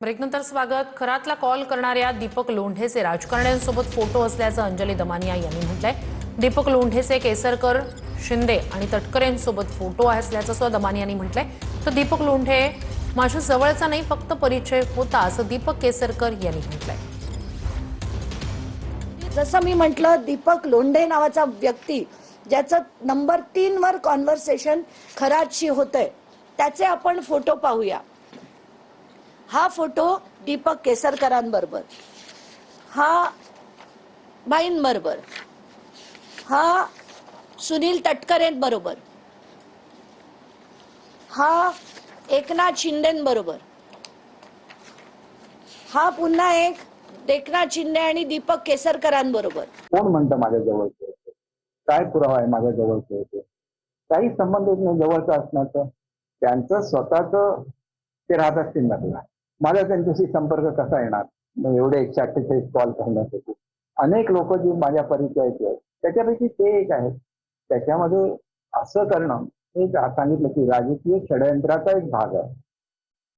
ब्रेकनंतर स्वागत. खरातला कॉल करणाऱ्या दीपक लोंढेचे राजकारण्यांसोबत फोटो असल्याचं अंजली दमानिया यांनी म्हटलंय. दीपक लोंढेचे केसरकर, शिंदे आणि तटकरेंसोबत फोटो असल्याचं सुद्धा दमानिया यांनी म्हटलंय. तर दीपक लोंढे माझ्या जवळचा नाही, फक्त परिचय होता, असं दीपक केसरकर यांनी म्हटलंय. जसं मी म्हटलं, दीपक लोंढे नावाचा व्यक्ती ज्याचं नंबर 3 वर कॉन्व्हर्सेशन खरातशी होतंय, त्याचे आपण फोटो पाहूया. हा फोटो दीपक केसरकरांबरोबर, हा बाईंबरोबर, हा सुनील तटकरेंबरोबर, हा एकनाथ शिंदेंबरोबर, हा पुन्हा एक एकनाथ शिंदे आणि दीपक केसरकरांबरोबर. कोण म्हणतं माझ्या जवळचे होते? काय पुरावा आहे माझ्या जवळचे होते? काही संबंधित नाही जवळचं असण्याचं. त्यांचं स्वतःच ते राहत असतील ना. माझा त्यांच्याशी संपर्क कसा येणार? मग एवढे 148 कॉल करण्यासाठी अनेक लोक जी माझ्या परिचयाचे आहेत त्याच्यापैकी ते एक आहेत. त्याच्यामध्ये असं करणं हे सांगितलं की राजकीय षडयंत्राचा एक भाग आहे.